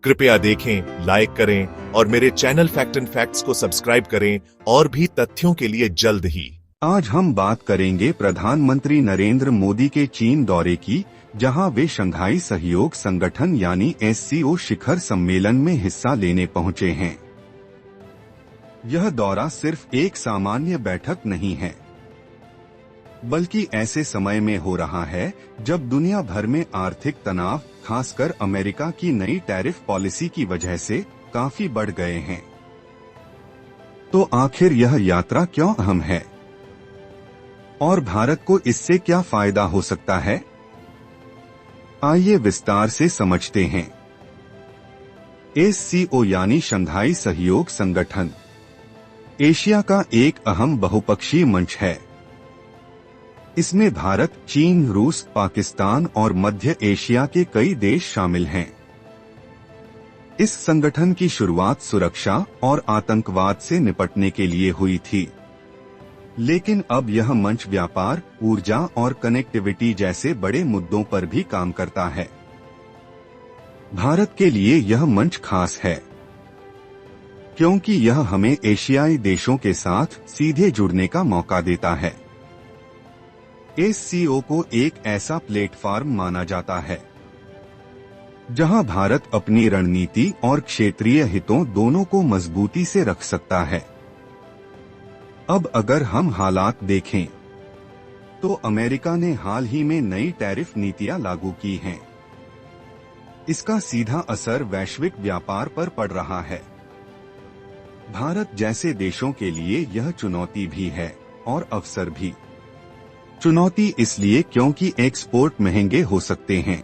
कृपया देखें, लाइक करें और मेरे चैनल फैक्ट एंड फैक्ट्स को सब्सक्राइब करें और भी तथ्यों के लिए जल्द ही। आज हम बात करेंगे प्रधानमंत्री नरेंद्र मोदी के चीन दौरे की, जहां वे शंघाई सहयोग संगठन यानी SCO शिखर सम्मेलन में हिस्सा लेने पहुंचे हैं। यह दौरा सिर्फ एक सामान्य बैठक नहीं है, बल्कि ऐसे समय में हो रहा है जब दुनिया भर में आर्थिक तनाव, खासकर अमेरिका की नई टैरिफ पॉलिसी की वजह से काफी बढ़ गए हैं। तो आखिर यह यात्रा क्यों अहम है और भारत को इससे क्या फायदा हो सकता है? आइए विस्तार से समझते हैं। SCO यानी शंघाई सहयोग संगठन एशिया का एक अहम बहुपक्षीय मंच है। इसमें भारत, चीन, रूस, पाकिस्तान और मध्य एशिया के कई देश शामिल हैं। इस संगठन की शुरुआत सुरक्षा और आतंकवाद से निपटने के लिए हुई थी, लेकिन अब यह मंच व्यापार, ऊर्जा और कनेक्टिविटी जैसे बड़े मुद्दों पर भी काम करता है। भारत के लिए यह मंच खास है क्योंकि यह हमें एशियाई देशों के साथ सीधे जुड़ने का मौका देता है। SCO को एक ऐसा प्लेटफॉर्म माना जाता है जहां भारत अपनी रणनीति और क्षेत्रीय हितों दोनों को मजबूती से रख सकता है। अब अगर हम हालात देखें तो अमेरिका ने हाल ही में नई टैरिफ नीतियां लागू की हैं। इसका सीधा असर वैश्विक व्यापार पर पड़ रहा है। भारत जैसे देशों के लिए यह चुनौती भी है और अवसर भी। चुनौती इसलिए क्योंकि एक्सपोर्ट महंगे हो सकते हैं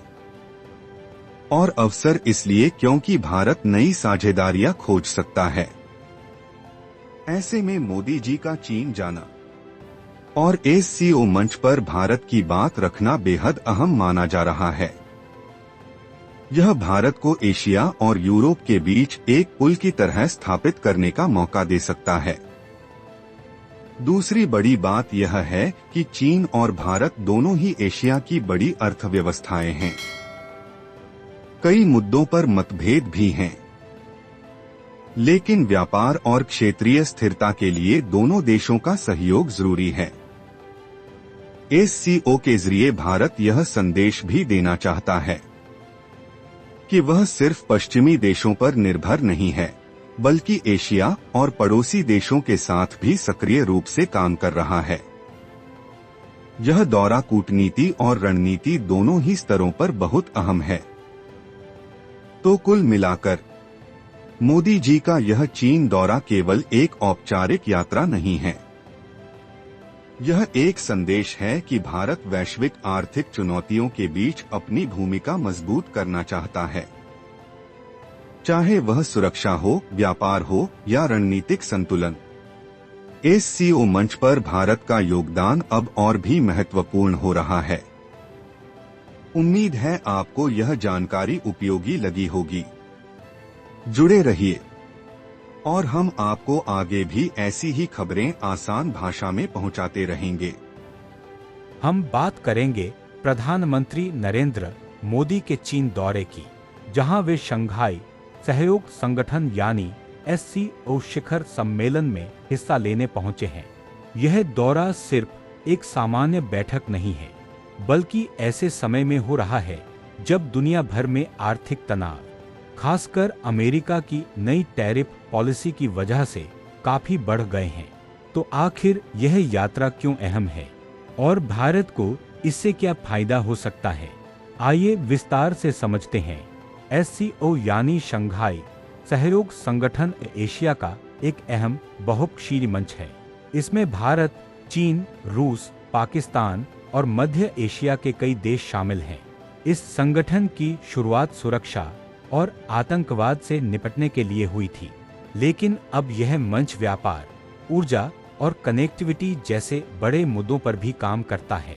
और अवसर इसलिए क्योंकि भारत नई साझेदारियां खोज सकता है। ऐसे में मोदी जी का चीन जाना और SCO मंच पर भारत की बात रखना बेहद अहम माना जा रहा है। यह भारत को एशिया और यूरोप के बीच एक पुल की तरह स्थापित करने का मौका दे सकता है। दूसरी बड़ी बात यह है कि चीन और भारत दोनों ही एशिया की बड़ी अर्थव्यवस्थाएं हैं। कई मुद्दों पर मतभेद भी हैं, लेकिन व्यापार और क्षेत्रीय स्थिरता के लिए दोनों देशों का सहयोग जरूरी है। SCO के जरिए भारत यह संदेश भी देना चाहता है कि वह सिर्फ पश्चिमी देशों पर निर्भर नहीं है, बल्कि एशिया और पड़ोसी देशों के साथ भी सक्रिय रूप से काम कर रहा है। यह दौरा कूटनीति और रणनीति दोनों ही स्तरों पर बहुत अहम है। तो कुल मिलाकर मोदी जी का यह चीन दौरा केवल एक औपचारिक यात्रा नहीं है। यह एक संदेश है कि भारत वैश्विक आर्थिक चुनौतियों के बीच अपनी भूमिका मजबूत करना चाहता है, चाहे वह सुरक्षा हो, व्यापार हो या रणनीतिक संतुलन। SCO मंच पर भारत का योगदान अब और भी महत्वपूर्ण हो रहा है। उम्मीद है आपको यह जानकारी उपयोगी लगी होगी। जुड़े रहिए और हम आपको आगे भी ऐसी ही खबरें आसान भाषा में पहुंचाते रहेंगे। हम बात करेंगे प्रधानमंत्री नरेंद्र मोदी के चीन दौरे की, जहां वे शंघाई सहयोग संगठन यानी SCO शिखर सम्मेलन में हिस्सा लेने पहुंचे हैं। यह दौरा सिर्फ एक सामान्य बैठक नहीं है, बल्कि ऐसे समय में हो रहा है जब दुनिया भर में आर्थिक तनाव, खासकर अमेरिका की नई टैरिफ पॉलिसी की वजह से काफी बढ़ गए हैं। तो आखिर यह यात्रा क्यों अहम है और भारत को इससे क्या फायदा हो सकता है? आइए विस्तार से समझते हैं। SCO यानी शंघाई सहयोग संगठन एशिया का एक अहम बहुपक्षीय मंच है। इसमें भारत, चीन, रूस, पाकिस्तान और मध्य एशिया के कई देश शामिल हैं। इस संगठन की शुरुआत सुरक्षा और आतंकवाद से निपटने के लिए हुई थी, लेकिन अब यह मंच व्यापार, ऊर्जा और कनेक्टिविटी जैसे बड़े मुद्दों पर भी काम करता है।